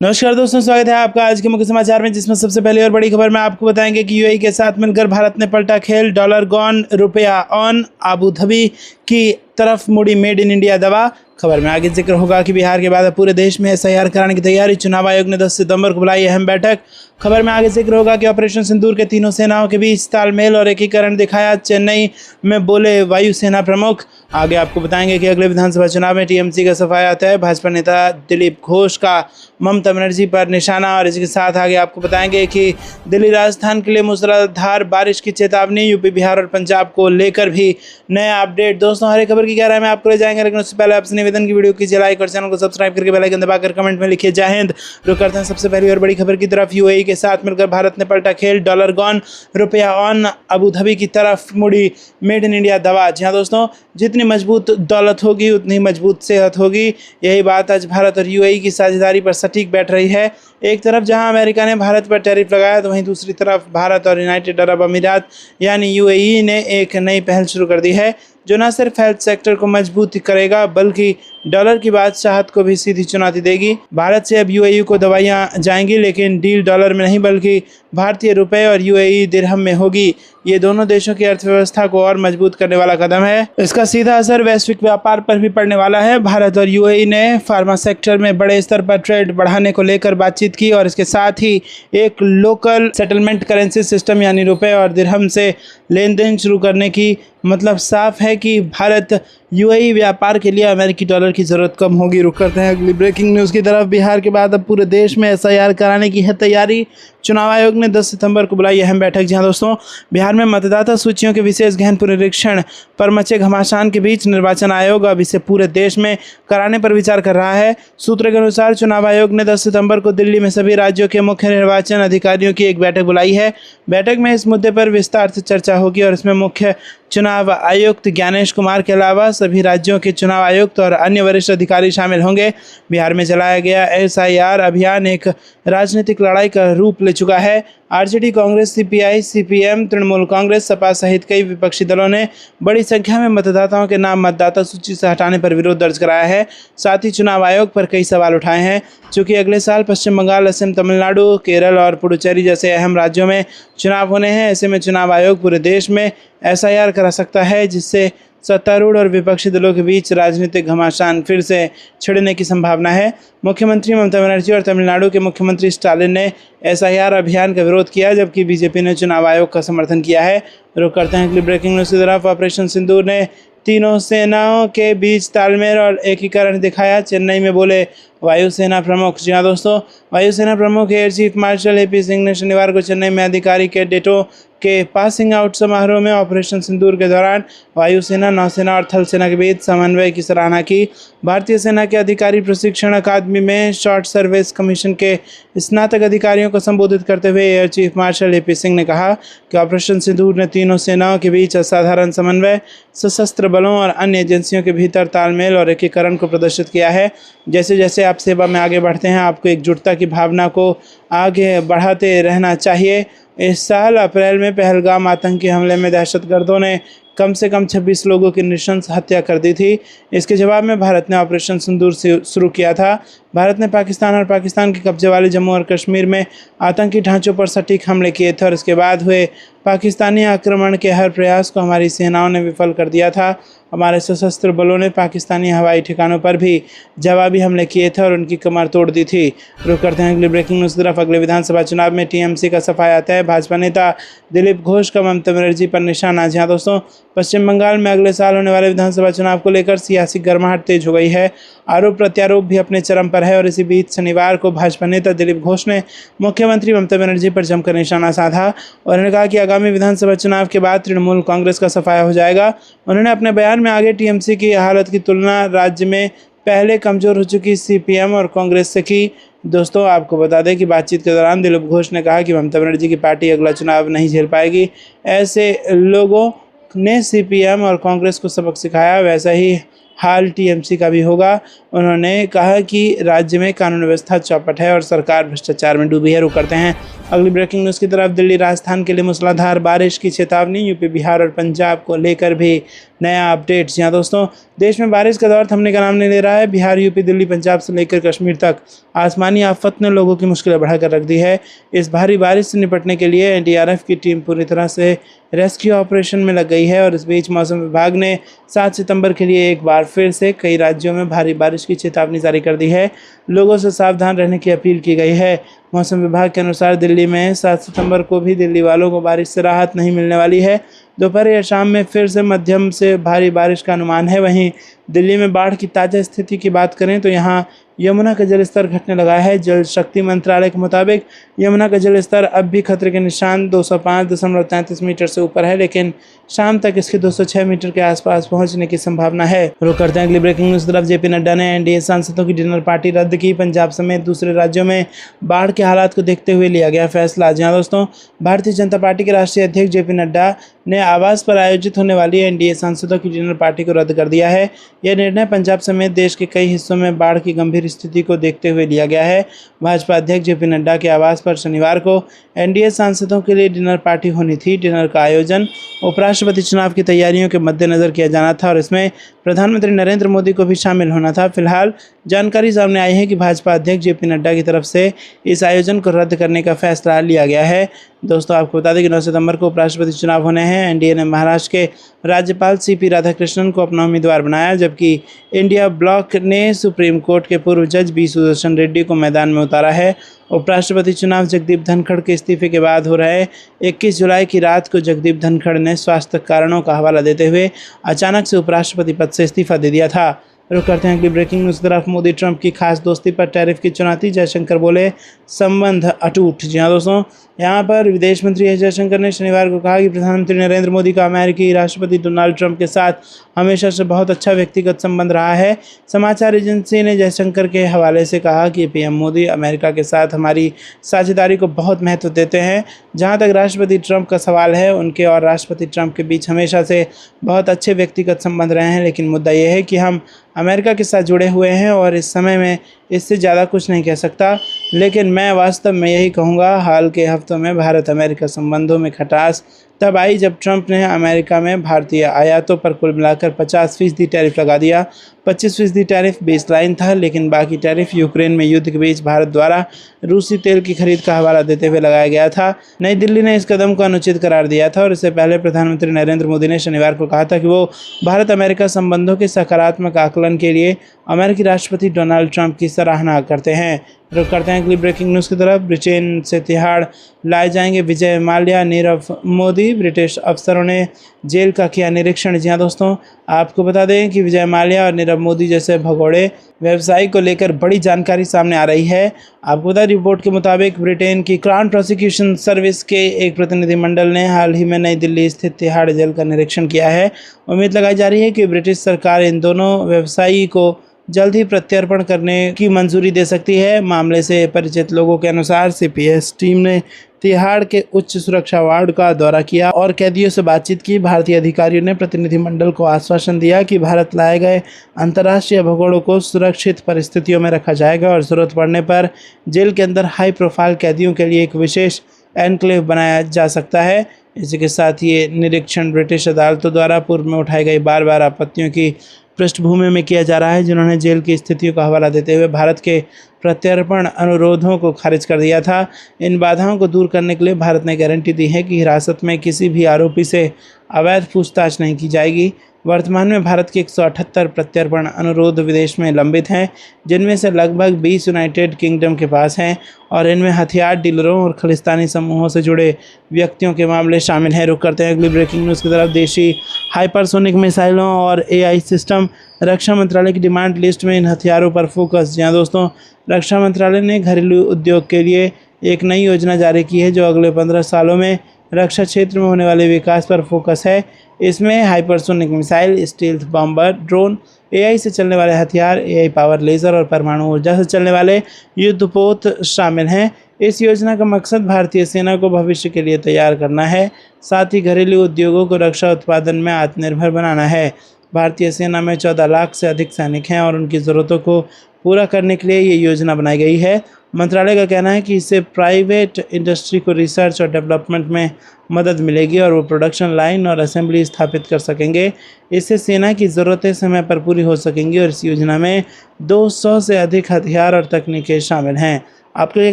नमस्कार दोस्तों, स्वागत है आपका आज के मुख्य समाचार में, जिसमें सबसे पहले और बड़ी खबर में आपको बताएंगे कि यूएई के साथ मिलकर भारत ने पलटा खेल। डॉलर गॉन रुपया ऑन, अबू धाबी की तरफ मुड़ी मेड इन इंडिया दवा। खबर में आगे जिक्र होगा कि बिहार के बाद अब पूरे देश में एसआईआर कराने की तैयारी। चुनाव आयोग ने 10 सितंबर को बुलाई अहम बैठक। खबर में आगे जिक्र होगा कि ऑपरेशन सिंदूर के तीनों सेनाओं के बीच तालमेल और एकीकरण दिखाया, चेन्नई में बोले वायुसेना प्रमुख। आगे आपको बताएंगे कि अगले विधानसभा चुनाव में टीएमसी का सफाया तय है। भाजपा नेता दिलीप घोष का ममता बनर्जी पर निशाना। और इसके साथ आगे आपको बताएंगे कि दिल्ली राजस्थान के लिए मूसलाधार बारिश की चेतावनी। यूपी, बिहार और पंजाब को लेकर भी नया अपडेट। दोस्तों, हर एक खबर की गहराई में आपको ले जाएंगे, लेकिन उससे पहले आपसे निवेदन की वीडियो कीजिए लाइक और चैनल को सब्सक्राइब करके बेल आइकन दबाकर कमेंट में लिखिए जय हिंद। रुक करते हैं सबसे पहली और बड़ी खबर की तरफ। यूएई के साथ मिलकर भारत ने पलटा खेल। डॉलर गॉन रुपया ऑन, अबू धाबी की तरफ मुड़ी मेड इन इंडिया दवा। जी हाँ दोस्तों, जितनी मजबूत दौलत होगी उतनी मजबूत सेहत होगी। यही बात आज भारत और यूएई की साझेदारी पर सटीक बैठ रही है। एक तरफ जहां अमेरिका ने भारत पर टैरिफ लगाया, तो वहीं दूसरी तरफ भारत और यूनाइटेड अरब अमीरात यानी यूएई ने एक नई पहल शुरू कर दी है, जो न सिर्फ हेल्थ सेक्टर को मजबूत करेगा बल्कि डॉलर की बादशाहत को भी सीधी चुनौती देगी। भारत से अब यूएई को दवाइयां जाएंगी, लेकिन डील डॉलर में नहीं बल्कि भारतीय रुपए और यूएई दिरहम में होगी। ये दोनों देशों की अर्थव्यवस्था को और मजबूत करने वाला कदम है। इसका सीधा असर वैश्विक व्यापार पर भी पड़ने वाला है। भारत और यूएई ने फार्मा सेक्टर में बड़े स्तर पर ट्रेड बढ़ाने को लेकर बातचीत की, और इसके साथ ही एक लोकल सेटलमेंट करेंसी सिस्टम यानी रुपए और दिरहम से लेन देन शुरू करने की मतलब साफ है कि भारत यूएई व्यापार के लिए अमेरिकी डॉलर की ज़रूरत कम होगी। रुक करते हैं अगली ब्रेकिंग न्यूज़ की तरफ। बिहार के बाद अब पूरे देश में एसआईआर कराने की है तैयारी। चुनाव आयोग ने 10 सितंबर को बुलाई अहम बैठक। जहां दोस्तों, बिहार में मतदाता सूचियों के विशेष गहन पुनरीक्षण पर मचे घमासान के बीच निर्वाचन आयोग अब इसे पूरे देश में कराने पर विचार कर रहा है। सूत्रों के अनुसार चुनाव आयोग ने 10 सितंबर को दिल्ली में सभी राज्यों के मुख्य निर्वाचन अधिकारियों की एक बैठक बुलाई है। बैठक में इस मुद्दे पर विस्तार से चर्चा होगी, और इसमें मुख्य चुनाव आयुक्त ज्ञानेश कुमार के अलावा सभी राज्यों के चुनाव आयुक्त और अन्य वरिष्ठ अधिकारी शामिल होंगे। बिहार में चलाया गया एसआईआर अभियान एक राजनीतिक लड़ाई का रूप ले चुका है। RJD, Congress, CPI, CPM, Trinamool Congress, Sapa सहित कई विपक्षी दलों ने बड़ी संख्या में मतदाताओं के नाम मतदाता सूची से हटाने पर विरोध दर्ज कराया है। साथ ही चुनाव आयोग पर कई सवाल उठाए हैं, चूँकि अगले साल पश्चिम बंगाल, असम, तमिलनाडु, केरल और पुडुचेरी जैसे अहम राज्यों में चुनाव होने हैं। ऐसे में चुनाव आयोग पूरे देश में एसआईआर करा सकता है, जिससे सत्तारूढ़ और विपक्षी दलों के बीच राजनीतिक घमासान फिर से छिड़ने की संभावना है। मुख्यमंत्री ममता बनर्जी और तमिलनाडु के मुख्यमंत्री स्टालिन ने एसआईआर अभियान का विरोध किया, जबकि बीजेपी ने चुनाव आयोग का समर्थन किया है। रुक करते हैं अगली ब्रेकिंग न्यूज़ की तरफ। ऑपरेशन सिंदूर ने तीनों सेनाओं के बीच तालमेल और एकीकरण दिखाया, चेन्नई में बोले वायुसेना प्रमुख। जी हाँ दोस्तों, वायुसेना प्रमुख air chief marshal AP Singh ने शनिवार को चेन्नई में अधिकारी कैडेटों के पासिंग आउट समारोह में ऑपरेशन सिंदूर के दौरान वायुसेना, नौसेना और थल सेना के बीच समन्वय की सराहना की। भारतीय सेना के अधिकारी प्रशिक्षण अकादमी में शॉर्ट सर्विस कमीशन के स्नातक अधिकारियों को संबोधित करते हुए air chief marshal AP Singh ने कहा कि ऑपरेशन सिंदूर ने तीनों सेनाओं के बीच असाधारण समन्वय, सशस्त्र बलों और अन्य एजेंसियों के भीतर तालमेल और एकीकरण को प्रदर्शित किया है। जैसे जैसे आप सेवा में आगे बढ़ते हैं, आपको एकजुटता की भावना को आगे बढ़ाते रहना चाहिए। इस साल अप्रैल में पहलगाम आतंकी हमले में दहशतगर्दों ने कम से कम 26 लोगों की नृशंस हत्या कर दी थी। इसके जवाब में भारत ने ऑपरेशन सिंदूर शुरू किया था। भारत ने पाकिस्तान और पाकिस्तान के कब्जे वाले जम्मू और कश्मीर में आतंकी ढांचों पर सटीक हमले किए थे, और इसके बाद हुए पाकिस्तानी आक्रमण के हर प्रयास को हमारी सेनाओं ने विफल कर दिया था। हमारे सशस्त्र बलों ने पाकिस्तानी हवाई ठिकानों पर भी जवाबी हमले किए थे और उनकी कमर तोड़ दी थी। रुक करते हैं अगली ब्रेकिंग न्यूज़ की तरफ। अगले विधानसभा चुनाव में टीएमसी का सफाया तय है। भाजपा नेता दिलीप घोष का ममता बनर्जी पर निशाना। जहाँ दोस्तों, पश्चिम बंगाल में अगले साल होने वाले विधानसभा चुनाव को लेकर सियासी गर्माहट तेज हो गई है। आरोप प्रत्यारोप भी अपने चरम पर है, और इसी बीच शनिवार को भाजपा नेता दिलीप घोष ने मुख्यमंत्री ममता बनर्जी पर जमकर निशाना साधा, और उन्होंने कहा कि आगामी विधानसभा चुनाव के बाद तृणमूल कांग्रेस का सफाया हो जाएगा। उन्होंने अपने बयान में आगे टीएमसी की हालत की तुलना राज्य में पहले कमजोर हो चुकी सीपीएम और कांग्रेस से की। दोस्तों, आपको बता दें कि बातचीत के दौरान दिलीप घोष ने कहा कि ममता बनर्जी की पार्टी अगला चुनाव नहीं झेल पाएगी। ऐसे लोगों ने सीपीएम और कांग्रेस को सबक सिखाया, वैसा ही हाल टीएमसी का भी होगा। उन्होंने कहा कि राज्य में कानून व्यवस्था चौपट है और सरकार भ्रष्टाचार में डूबी है। रुक करते हैं अगली ब्रेकिंग न्यूज़ की तरफ, दिल्ली राजस्थान के लिए मूसलाधार बारिश की चेतावनी, यूपी बिहार और पंजाब को लेकर भी नया अपडेट। जी हाँ दोस्तों, देश में बारिश का दौर थमने का नाम नहीं ले रहा है। बिहार, यूपी, दिल्ली, पंजाब से लेकर कश्मीर तक आसमानी आफत ने लोगों की मुश्किलें बढ़ाकर रख दी है। इस भारी बारिश से निपटने के लिए एनडीआरएफ की टीम पूरी तरह से रेस्क्यू ऑपरेशन में लग गई है और इस बीच मौसम विभाग ने 7 सितंबर के लिए एक बार फिर से कई राज्यों में भारी बारिश की चेतावनी जारी कर दी है। लोगों से सावधान रहने की अपील की गई है। मौसम विभाग के अनुसार दिल्ली में 7 सितंबर को भी दिल्ली वालों को बारिश से राहत नहीं मिलने वाली है। दोपहर या शाम में फिर से मध्यम से भारी बारिश का अनुमान है। वहीं दिल्ली में बाढ़ की ताज़ा स्थिति की बात करें तो यहाँ यमुना का जलस्तर घटने लगा है। जल शक्ति मंत्रालय के मुताबिक यमुना का जलस्तर अब भी खतरे के निशान 205.33 मीटर से ऊपर है, लेकिन शाम तक इसके 206 मीटर के आसपास पहुंचने की संभावना है। रुक करते हैं अगली ब्रेकिंग न्यूज़ तरफ। जेपी नड्डा ने एनडीए सांसदों की डिनर पार्टी रद्द की। पंजाब समेत दूसरे राज्यों में बाढ़ के हालात को देखते हुए लिया गया फैसला। जी हाँ दोस्तों, भारतीय जनता पार्टी के राष्ट्रीय अध्यक्ष जेपी नड्डा ने आवास पर आयोजित होने वाली एनडीए सांसदों की डिनर पार्टी को रद्द कर दिया है। यह निर्णय पंजाब समेत देश के कई हिस्सों में बाढ़ की गंभीर स्थिति को देखते हुए लिया गया है। भाजपा अध्यक्ष जेपी नड्डा के आवास पर शनिवार को एनडीए सांसदों के लिए डिनर पार्टी होनी थी। डिनर का आयोजन उपराष्ट्रपति चुनाव की तैयारियों के मद्देनजर किया जाना था और इसमें प्रधानमंत्री नरेंद्र मोदी को भी शामिल होना था। फिलहाल जानकारी सामने आई है कि भाजपा अध्यक्ष जेपी नड्डा की तरफ से इस आयोजन को रद्द करने का फैसला लिया गया है। दोस्तों, आपको बता दें कि 9 सितंबर को उपराष्ट्रपति चुनाव होने हैं। एनडीए ने महाराष्ट्र के राज्यपाल सीपी राधाकृष्णन को अपना उम्मीदवार बनाया, जबकि इंडिया ब्लॉक ने सुप्रीम कोर्ट के पूर्व जज बी सुदर्शन रेड्डी को मैदान में उतारा है। उपराष्ट्रपति चुनाव जगदीप धनखड़ के इस्तीफे के बाद हो रहे 21 जुलाई की रात को जगदीप धनखड़ ने स्वास्थ्य कारणों का हवाला देते हुए अचानक से उपराष्ट्रपति पद से इस्तीफा दे दिया था। रुक करते हैं अगली ब्रेकिंग न्यूज़ तरफ। मोदी ट्रंप की खास दोस्ती पर टैरिफ की चुनौती, जयशंकर बोले संबंध अटूट। जी हाँ दोस्तों, यहाँ पर विदेश मंत्री एस जयशंकर ने शनिवार को कहा कि प्रधानमंत्री नरेंद्र मोदी का अमेरिकी राष्ट्रपति डोनाल्ड ट्रंप के साथ हमेशा से बहुत अच्छा व्यक्तिगत संबंध रहा है। समाचार एजेंसी ने जयशंकर के हवाले से कहा कि पीएम मोदी अमेरिका के साथ हमारी साझेदारी को बहुत महत्व देते हैं। जहाँ तक राष्ट्रपति ट्रंप का सवाल है, उनके और राष्ट्रपति ट्रंप के बीच हमेशा से बहुत अच्छे व्यक्तिगत संबंध रहे हैं, लेकिन मुद्दा यह है कि हम अमेरिका के साथ जुड़े हुए हैं और इस समय में इससे ज़्यादा कुछ नहीं कह सकता। लेकिन मैं वास्तव में यही कहूँगा, हाल के हफ्तों में भारत अमेरिका संबंधों में खटास तब आई जब ट्रंप ने अमेरिका में भारतीय आयातों पर कुल मिलाकर 50% टैरिफ लगा दिया। 25% टैरिफ बेसलाइन था, लेकिन बाकी टैरिफ यूक्रेन में युद्ध के बीच भारत द्वारा रूसी तेल की खरीद का हवाला देते हुए लगाया गया था। नई दिल्ली ने इस कदम को अनुचित करार दिया था और इससे पहले प्रधानमंत्री नरेंद्र मोदी ने शनिवार को कहा था कि वो भारत अमेरिका संबंधों के सकारात्मक आकलन के लिए अमेरिकी राष्ट्रपति डोनाल्ड ट्रंप की सराहना करते हैं। रुक करते हैं अगली ब्रेकिंग न्यूज़ की तरफ। ब्रिटेन से तिहाड़ लाए जाएंगे विजय माल्या, नीरव मोदी। ब्रिटिश अफसरों ने जेल का किया निरीक्षण। जी हाँ दोस्तों, आपको बता दें कि विजय माल्या और नीरव मोदी जैसे भगोड़े व्यवसायी को लेकर बड़ी जानकारी सामने आ रही है। आपको बता, रिपोर्ट के मुताबिक ब्रिटेन की क्राउन प्रोसिक्यूशन सर्विस के एक प्रतिनिधिमंडल ने हाल ही में नई दिल्ली स्थित तिहाड़ जेल का निरीक्षण किया है। उम्मीद लगाई जा रही है कि ब्रिटिश सरकार इन दोनों व्यवसायी को जल्द ही प्रत्यर्पण करने की मंजूरी दे सकती है। मामले से परिचित लोगों के अनुसार सीपीएस टीम ने तिहाड़ के उच्च सुरक्षा वार्ड का दौरा किया और कैदियों से बातचीत की। भारतीय अधिकारियों ने प्रतिनिधिमंडल को आश्वासन दिया कि भारत लाए गए अंतर्राष्ट्रीय भगोड़ों को सुरक्षित परिस्थितियों में रखा जाएगा और ज़रूरत पड़ने पर जेल के अंदर हाई प्रोफाइल कैदियों के लिए एक विशेष एनक्लेव बनाया जा सकता है। इसी के साथ ये निरीक्षण ब्रिटिश अदालतों द्वारा पूर्व में उठाई गई बार बार आपत्तियों की पृष्ठभूमि में किया जा रहा है, जिन्होंने जेल की स्थितियों का हवाला देते हुए भारत के प्रत्यर्पण अनुरोधों को खारिज कर दिया था। इन बाधाओं को दूर करने के लिए भारत ने गारंटी दी है कि हिरासत में किसी भी आरोपी से अवैध पूछताछ नहीं की जाएगी। वर्तमान में भारत के 178 प्रत्यर्पण अनुरोध विदेश में लंबित हैं, जिनमें से लगभग 20 यूनाइटेड किंगडम के पास हैं और इनमें हथियार डीलरों और खालिस्तानी समूहों से जुड़े व्यक्तियों के मामले शामिल हैं। रुक करते हैं अगली ब्रेकिंग न्यूज़ की तरफ। देशी हाइपरसोनिक मिसाइलों और एआई सिस्टम, रक्षा मंत्रालय की डिमांड लिस्ट में इन हथियारों पर फोकस। जहाँ दोस्तों, रक्षा मंत्रालय ने घरेलू उद्योग के लिए एक नई योजना जारी की है जो अगले 15 सालों में रक्षा क्षेत्र में होने वाले विकास पर फोकस है। इसमें hypersonic missile, stealth bomber, drone, AI से चलने वाले हथियार, एआई पावर लेज़र और परमाणु ऊर्जा से चलने वाले युद्धपोत शामिल हैं। इस योजना का मकसद भारतीय सेना को भविष्य के लिए तैयार करना है, साथ ही घरेलू उद्योगों को रक्षा उत्पादन में आत्मनिर्भर बनाना है। भारतीय सेना में 14 लाख से अधिक सैनिक हैं और उनकी ज़रूरतों को पूरा करने के लिए ये योजना बनाई गई है। मंत्रालय का कहना है कि इससे प्राइवेट इंडस्ट्री को रिसर्च और डेवलपमेंट में मदद मिलेगी और वो प्रोडक्शन लाइन और असेंबली स्थापित कर सकेंगे। इससे सेना की ज़रूरतें समय पर पूरी हो सकेंगी और इस योजना में 200 से अधिक हथियार और तकनीकें शामिल हैं। आपको ये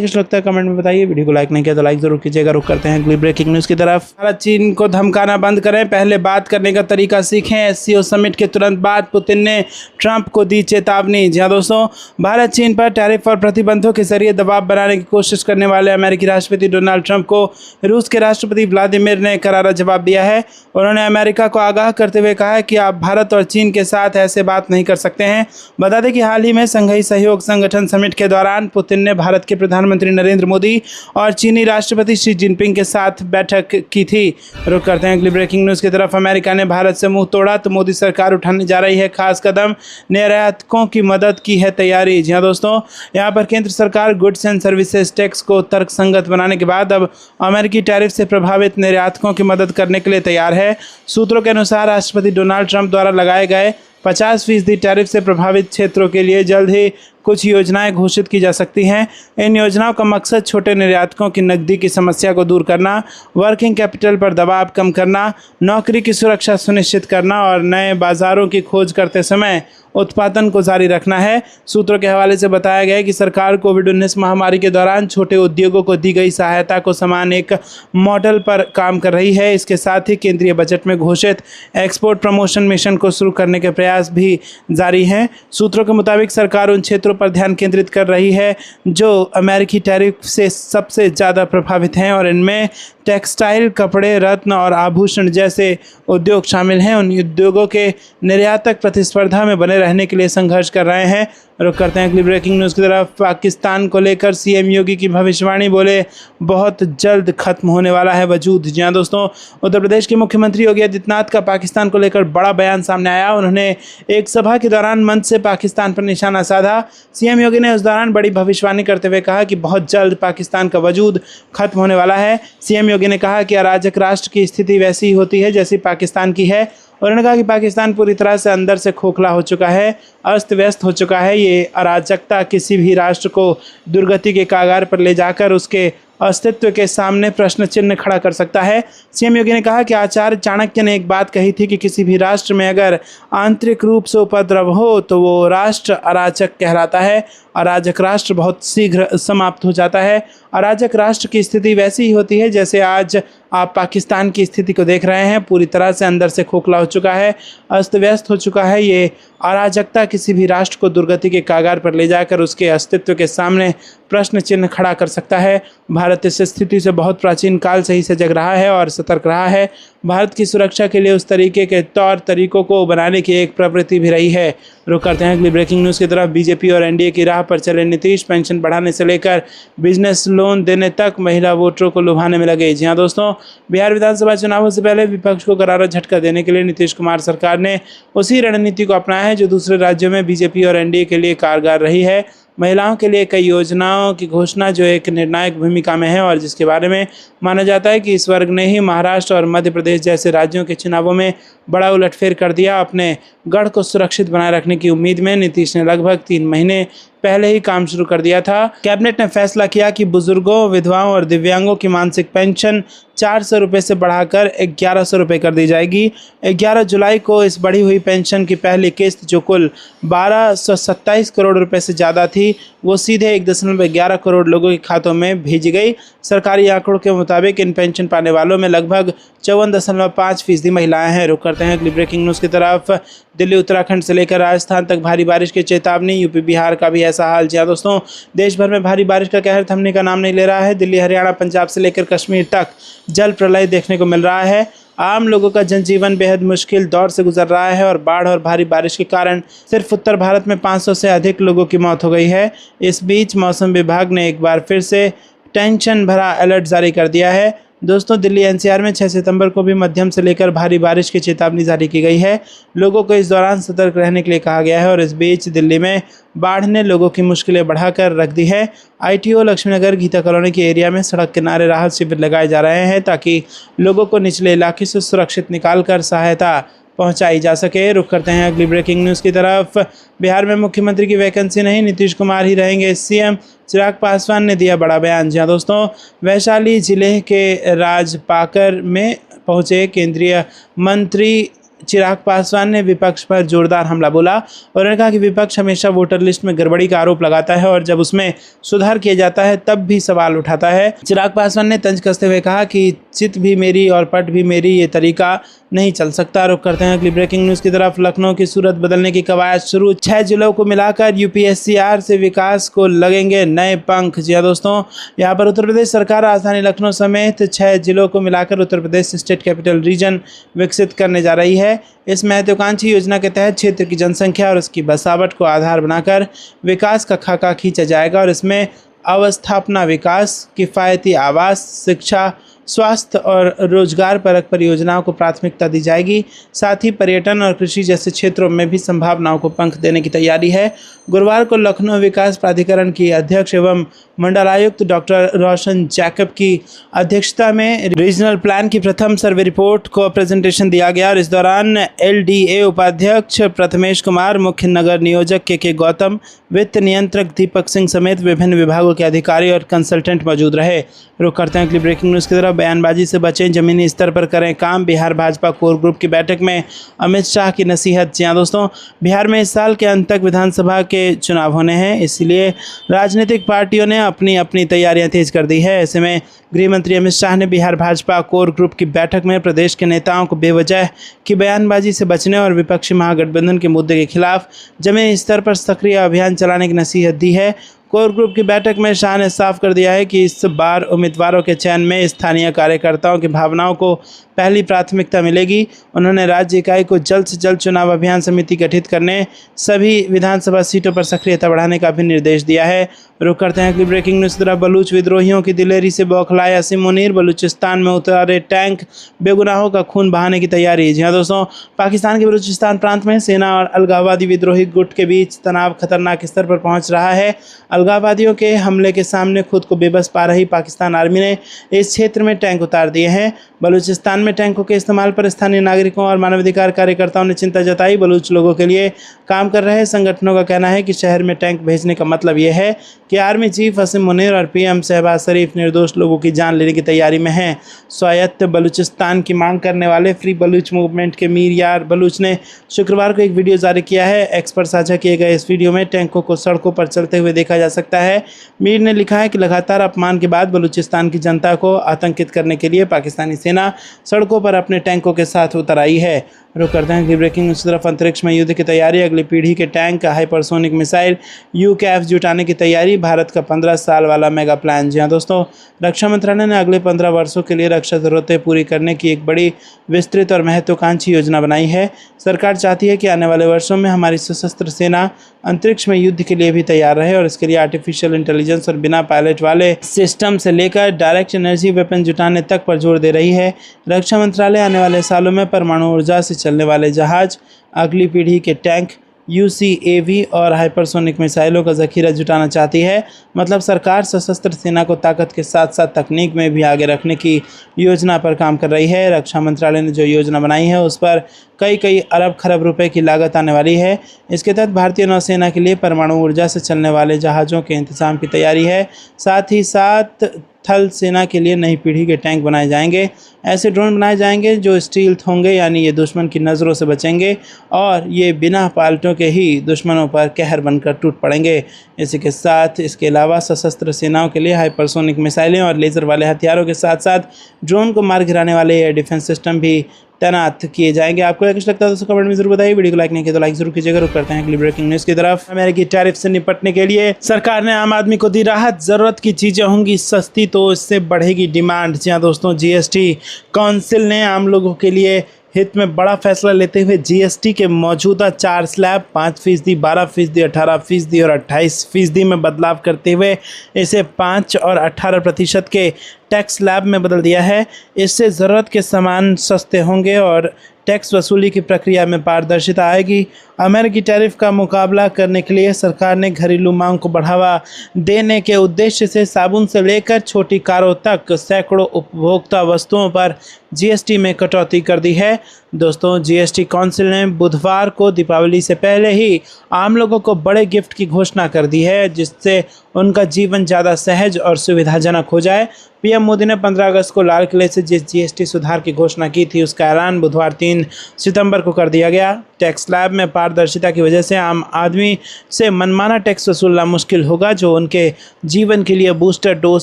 कुछ लगता है कमेंट में बताइए। वीडियो को लाइक नहीं किया तो लाइक जरूर कीजिएगा। रुक करते हैं अगली ब्रेकिंग न्यूज़ की तरफ। भारत चीन को धमकाना बंद करें, पहले बात करने का तरीका सीखें। एससीओ समिट के तुरंत बाद पुतिन ने ट्रंप को दी चेतावनी। जी हाँ दोस्तों, भारत चीन पर टैरिफ और प्रतिबंधों के जरिए दबाव बनाने की कोशिश करने वाले अमेरिकी राष्ट्रपति डोनाल्ड ट्रंप को रूस के राष्ट्रपति व्लादिमीर ने करारा जवाब दिया है। उन्होंने अमेरिका को आगाह करते हुए कहा है कि आप भारत और चीन के साथ ऐसे बात नहीं कर सकते हैं। बता दें कि हाल ही में संघीय सहयोग संगठन समिट के दौरान पुतिन ने भारत के प्रधानमंत्री नरेंद्र मोदी और चीनी राष्ट्रपति शी जिनपिंग के साथ बैठक की थी। रुक करते हैं अगली ब्रेकिंग न्यूज़ की तरफ। अमेरिका ने भारत से मुंह तोड़ा तो मोदी सरकार उठाने जा रही है खास कदम, निर्यातकों की मदद की है तैयारी। जी हाँ दोस्तों, यहाँ पर केंद्र सरकार गुड्स एंड सर्विसेज टैक्स को तर्कसंगत बनाने के बाद अब अमेरिकी टैरिफ से प्रभावित निर्यातकों की मदद करने के लिए तैयार है। सूत्रों के अनुसार राष्ट्रपति डोनाल्ड ट्रंप द्वारा लगाए गए 50% टैरिफ से प्रभावित क्षेत्रों के लिए जल्द ही कुछ योजनाएं घोषित की जा सकती हैं। इन योजनाओं का मकसद छोटे निर्यातकों की नकदी की समस्या को दूर करना, वर्किंग कैपिटल पर दबाव कम करना, नौकरी की सुरक्षा सुनिश्चित करना और नए बाजारों की खोज करते समय उत्पादन को जारी रखना है। सूत्रों के हवाले से बताया गया है कि सरकार कोविड-19 महामारी के दौरान छोटे उद्योगों को दी गई सहायता को समान एक मॉडल पर काम कर रही है। इसके साथ ही केंद्रीय बजट में घोषित एक्सपोर्ट प्रमोशन मिशन को शुरू करने के प्रयास भी जारी हैं। सूत्रों के मुताबिक सरकार उन क्षेत्रों पर ध्यान केंद्रित कर रही है जो अमेरिकी टैरिफ से सबसे ज़्यादा प्रभावित हैं और इनमें टेक्सटाइल, कपड़े, रत्न और आभूषण जैसे उद्योग शामिल हैं। उन उद्योगों के निर्यातक प्रतिस्पर्धा में बने रहने के लिए संघर्ष कर रहे हैं। रुक करते हैं अगली ब्रेकिंग न्यूज़ की तरफ। पाकिस्तान को लेकर सीएम योगी की भविष्यवाणी, बोले बहुत जल्द खत्म होने वाला है वजूद। जी हाँ दोस्तों, उत्तर प्रदेश के मुख्यमंत्री योगी आदित्यनाथ का पाकिस्तान को लेकर बड़ा बयान सामने आया। उन्होंने एक सभा के दौरान मंच से पाकिस्तान पर निशाना साधा। सीएम योगी ने उस दौरान बड़ी भविष्यवाणी करते हुए कहा कि बहुत जल्द पाकिस्तान का वजूद खत्म होने वाला है। सीएम योगी ने कहा कि अराजक राष्ट्र की स्थिति वैसी ही होती है जैसी पाकिस्तान की है। उन्होंने कहा कि पाकिस्तान पूरी तरह से अंदर से खोखला हो चुका है, अस्त व्यस्त हो चुका है। ये अराजकता किसी भी राष्ट्र को दुर्गति के कगार पर ले जाकर उसके अस्तित्व के सामने प्रश्न चिन्ह खड़ा कर सकता है। सीएम योगी ने कहा कि आचार्य चाणक्य ने एक बात कही थी कि किसी भी राष्ट्र में अगर आंतरिक रूप से उपद्रव हो तो वो राष्ट्र अराजक कहलाता है। अराजक राष्ट्र बहुत शीघ्र समाप्त हो जाता है। अराजक राष्ट्र की स्थिति वैसी ही होती है जैसे आज आप पाकिस्तान की स्थिति को देख रहे हैं। पूरी तरह से अंदर से खोखला हो चुका है, अस्त व्यस्त हो चुका है। ये अराजकता किसी भी राष्ट्र को दुर्गति के कगार पर ले जाकर उसके अस्तित्व के सामने प्रश्न चिन्ह खड़ा कर सकता है। भारत इस स्थिति से बहुत प्राचीन काल से ही सजग रहा है और सतर्क रहा है। भारत की सुरक्षा के लिए उस तरीके के तौर तरीकों को बनाने की एक प्रवृत्ति भी रही है। रुक करते हैं अगली ब्रेकिंग न्यूज़ की तरफ। बीजेपी और एनडीए की राह पर चले नीतीश, पेंशन बढ़ाने से लेकर बिजनेस लोन देने तक महिला वोटरों को लुभाने में लगे। जी हाँ दोस्तों, बिहार विधानसभा चुनावों से पहले विपक्ष को करारा झटका देने के लिए नीतीश कुमार सरकार ने उसी रणनीति को अपनाया है जो दूसरे राज्यों में बीजेपी और एनडीए के लिए कारगर रही है। महिलाओं के लिए कई योजनाओं की घोषणा जो एक निर्णायक भूमिका में है और जिसके बारे में माना जाता है कि इस वर्ग ने ही महाराष्ट्र और मध्य प्रदेश जैसे राज्यों के चुनावों में बड़ा उलटफेर कर दिया। अपने गढ़ को सुरक्षित बनाए रखने की उम्मीद में नीतीश ने लगभग 3 महीने पहले ही काम शुरू कर दिया था। कैबिनेट ने फैसला किया कि बुजुर्गों, विधवाओं और दिव्यांगों की मासिक पेंशन 400 रुपये से बढ़ाकर 1100 रुपये कर दी जाएगी। 11 जुलाई को इस बढ़ी हुई पेंशन की पहली किस्त जो कुल 1227 करोड़ रुपए से ज़्यादा थी वो सीधे 1.11 करोड़ लोगों के खातों में भेजी गई। सरकारी आंकड़ों के मुताबिक इन पेंशन पाने वालों में लगभग 54.5% महिलाएं हैं। रुक करते हैं अगली ब्रेकिंग न्यूज़ की तरफ। दिल्ली, उत्तराखंड से लेकर राजस्थान तक भारी बारिश की चेतावनी। यूपी, बिहार का भी ऐसा हाल। जी हाँ दोस्तों, देश भर में भारी बारिश का कहर थमने का नाम नहीं ले रहा है। दिल्ली, हरियाणा, पंजाब से लेकर कश्मीर तक जल प्रलय देखने को मिल रहा है। आम लोगों का जनजीवन बेहद मुश्किल दौर से गुजर रहा है और बाढ़ और भारी बारिश के कारण सिर्फ उत्तर भारत में 500 से अधिक लोगों की मौत हो गई है। इस बीच मौसम विभाग ने एक बार फिर से टेंशन भरा अलर्ट जारी कर दिया है। दोस्तों, दिल्ली एनसीआर में 6 सितंबर को भी मध्यम से लेकर भारी बारिश की चेतावनी जारी की गई है। लोगों को इस दौरान सतर्क रहने के लिए कहा गया है और इस बीच दिल्ली में बाढ़ ने लोगों की मुश्किलें बढ़ाकर रख दी है। आईटीओ, लक्ष्मीनगर, गीता कॉलोनी के एरिया में सड़क किनारे राहत शिविर लगाए जा रहे हैं ताकि लोगों को निचले इलाके से सुरक्षित निकालकर सहायता पहुंचाई जा सके। रुख करते हैं अगली ब्रेकिंग न्यूज़ की तरफ। बिहार में मुख्यमंत्री की वैकेंसी नहीं, नीतीश कुमार ही रहेंगे सीएम, चिराग पासवान ने दिया बड़ा बयान। जी हाँ दोस्तों, वैशाली जिले के राजपाकर में पहुंचे केंद्रीय मंत्री चिराग पासवान ने विपक्ष पर जोरदार हमला बोला और उन्होंने कहा कि विपक्ष हमेशा वोटर लिस्ट में गड़बड़ी का आरोप लगाता है और जब उसमें सुधार किया जाता है तब भी सवाल उठाता है। चिराग पासवान ने तंज कसते हुए कहा कि चित भी मेरी और पट भी मेरी, ये तरीका नहीं चल सकता। रुख करते हैं अगली ब्रेकिंग न्यूज़ की तरफ। लखनऊ की सूरत बदलने की कवायद शुरू, 6 जिलों को मिलाकर यूपीएससीआर से विकास को लगेंगे नए पंख। जी हाँ दोस्तों, यहाँ पर उत्तर प्रदेश सरकार राजधानी लखनऊ समेत 6 जिलों को मिलाकर Uttar Pradesh state capital region विकसित करने जा रही है। इस महत्वाकांक्षी योजना के तहत क्षेत्र की जनसंख्या और उसकी बसावट को आधार बनाकर विकास का खाका खींचा जाएगा और इसमें अवस्थापना विकास, किफ़ायती आवास, शिक्षा, स्वास्थ्य और रोजगार परक परियोजनाओं को प्राथमिकता दी जाएगी। साथ ही पर्यटन और कृषि जैसे क्षेत्रों में भी संभावनाओं को पंख देने की तैयारी है। गुरुवार को लखनऊ विकास प्राधिकरण की अध्यक्ष एवं मंडलायुक्त डॉक्टर रोशन जैकब की अध्यक्षता में रीजनल प्लान की प्रथम सर्वे रिपोर्ट को प्रेजेंटेशन दिया गया और इस दौरान एलडीए उपाध्यक्ष प्रथमेश कुमार, मुख्य नगर नियोजक के गौतम, वित्त नियंत्रक दीपक सिंह समेत विभिन्न विभागों के अधिकारी और कंसल्टेंट मौजूद रहे। रुख करते हैं अगली ब्रेकिंग न्यूज़ की तरफ। बयानबाजी से बचें, जमीनी स्तर पर करें काम, बिहार भाजपा कोर ग्रुप की बैठक में अमित शाह की नसीहत। जी हाँ दोस्तों, बिहार में इस साल के अंत तक विधानसभा के चुनाव होने हैं, इसलिए राजनीतिक पार्टियों ने अपनी अपनी तैयारियां तेज कर दी है। ऐसे में गृह मंत्री अमित शाह ने बिहार भाजपा कोर ग्रुप की बैठक में प्रदेश के नेताओं को बेवजह की बयानबाजी से बचने और विपक्षी महागठबंधन के मुद्दे के खिलाफ जमीनी स्तर पर सक्रिय अभियान चलाने की नसीहत दी है। कोर ग्रुप की बैठक में शाह ने साफ कर दिया है कि इस बार उम्मीदवारों के चयन में स्थानीय कार्यकर्ताओं की भावनाओं को पहली प्राथमिकता मिलेगी। उन्होंने राज्य इकाई को जल्द से जल्द चुनाव अभियान समिति गठित करने, सभी विधानसभा सीटों पर सक्रियता बढ़ाने का भी निर्देश दिया है। रुख करते हैं अगली ब्रेकिंग न्यूज़ की तरफ। बलूच विद्रोहियों की दिलेरी से बौखलाए असीम मुनीर, बलूचिस्तान में उतारे टैंक, बेगुनाहों का खून बहाने की तैयारी। जी हाँ दोस्तों, पाकिस्तान के बलूचिस्तान प्रांत में सेना और अलगाववादी विद्रोही गुट के बीच तनाव खतरनाक स्तर पर पहुंच रहा है। अलगाववादियों के हमले के सामने खुद को बेबस पा रही पाकिस्तान आर्मी ने इस क्षेत्र में टैंक उतार दिए हैं। बलूचिस्तान में टैंकों के इस्तेमाल पर स्थानीय नागरिकों और मानवाधिकार कार्यकर्ताओं ने चिंता जताई। बलूच लोगों के लिए काम कर रहे संगठनों का कहना है कि शहर में टैंक भेजने का मतलब यह है कि आर्मी चीफ असीम मुनीर और पीएम शहबाज शरीफ निर्दोष लोगों की जान लेने की तैयारी में हैं। स्वायत्त बलूचिस्तान की मांग करने वाले फ्री बलूच मूवमेंट के मीर यार बलूच ने शुक्रवार को एक वीडियो जारी किया है। एक्स पर साझा किए गए इस वीडियो में टैंकों को सड़कों पर चलते हुए देखा जा सकता है। मीर ने लिखा है कि लगातार अपमान के बाद बलूचिस्तान की जनता को आतंकित करने के लिए पाकिस्तानी सेना सड़कों पर अपने टैंकों के साथ उतर आई है। रुक करते हैं अगली ब्रेकिंग न्यूज़ की तरफ। अंतरिक्ष में युद्ध की तैयारी, अगली पीढ़ी के टैंक, हाइपरसोनिक मिसाइल यूकैफ जुटाने की तैयारी, भारत का 15 साल वाला मेगा प्लान। जी हाँ दोस्तों, रक्षा मंत्रालय ने अगले 15 वर्षों के लिए रक्षा जरूरतें पूरी करने की एक बड़ी विस्तृत और महत्वाकांक्षी योजना बनाई है। सरकार चाहती है कि आने वाले वर्षों में हमारी सशस्त्र सेना अंतरिक्ष में युद्ध के लिए भी तैयार रहे और इसके लिए आर्टिफिशियल इंटेलिजेंस और बिना पायलट वाले सिस्टम से लेकर डायरेक्ट एनर्जी वेपन जुटाने तक पर जोर दे रही है। रक्षा मंत्रालय आने वाले सालों में परमाणु ऊर्जा से चलने वाले जहाज, अगली पीढ़ी के टैंक, यूसीएवी और हाइपरसोनिक मिसाइलों का जखीरा जुटाना चाहती है। मतलब सरकार सशस्त्र सेना को ताकत के साथ साथ तकनीक में भी आगे रखने की योजना पर काम कर रही है। रक्षा मंत्रालय ने जो योजना बनाई है उस पर कई अरब खरब रुपए की लागत आने वाली है। इसके तहत भारतीय नौसेना के लिए परमाणु ऊर्जा से चलने वाले जहाज़ों के इंतजाम की तैयारी है। साथ ही साथ थल सेना के लिए नई पीढ़ी के टैंक बनाए जाएंगे। ऐसे ड्रोन बनाए जाएंगे जो स्टील्थ होंगे, यानी ये दुश्मन की नज़रों से बचेंगे और ये बिना पायलटों के ही दुश्मनों पर कहर बनकर टूट पड़ेंगे। इसी के साथ इसके अलावा सशस्त्र सेनाओं के लिए हाइपरसोनिक मिसाइलें और लेज़र वाले हथियारों के साथ साथ ड्रोन को मार गिराने वाले एयर डिफेंस सिस्टम भी तैनात किए जाएंगे। आपको कुछ लगता है दोस्तों कमेंट में जरूर बताइए। वीडियो को लाइक नहीं किया तो लाइक जरूर कीजिएगा। रुक करते हैं अगली ब्रेकिंग न्यूज़ की तरफ। अमेरिकी टैरिफ से निपटने के लिए सरकार ने आम आदमी को दी राहत, जरूरत की चीज़ें होंगी सस्ती तो इससे बढ़ेगी डिमांड। जी हाँ दोस्तों, जीएसटी काउंसिल ने आम लोगों के लिए हित में बड़ा फैसला लेते हुए जीएसटी के मौजूदा 4 स्लैब 5%, 12%, 18% और 28% में बदलाव करते हुए इसे 5 और 18% के टैक्स स्लैब में बदल दिया है। इससे ज़रूरत के सामान सस्ते होंगे और टैक्स वसूली की प्रक्रिया में पारदर्शिता आएगी। अमेरिकी टैरिफ का मुकाबला करने के लिए सरकार ने घरेलू मांग को बढ़ावा देने के उद्देश्य से साबुन से लेकर छोटी कारों तक सैकड़ों उपभोक्ता वस्तुओं पर जीएसटी में कटौती कर दी है। दोस्तों जीएसटी काउंसिल ने बुधवार को दीपावली से पहले ही आम लोगों को बड़े गिफ्ट की घोषणा कर दी है, जिससे उनका जीवन ज़्यादा सहज और सुविधाजनक हो जाए। पीएम मोदी ने 15 अगस्त को लाल किले से जिस जीएसटी सुधार की घोषणा की थी, उसका ऐलान बुधवार 3 सितंबर को कर दिया गया। टैक्स स्लैब में पारदर्शिता की वजह से आम आदमी से मनमाना टैक्स वसूलना मुश्किल होगा, जो उनके जीवन के लिए बूस्टर डोज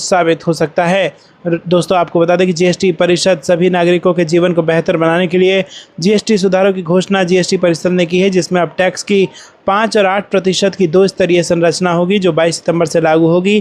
साबित हो सकता है। दोस्तों आपको बता दें कि जीएसटी परिषद सभी नागरिकों के जीवन को बेहतर बनाने के लिए जीएसटी सुधारों की घोषणा जीएसटी परिषद ने की है, जिसमें अब टैक्स की 5 और 8% की 2 स्तरीय संरचना होगी, जो 22 सितंबर से लागू होगी।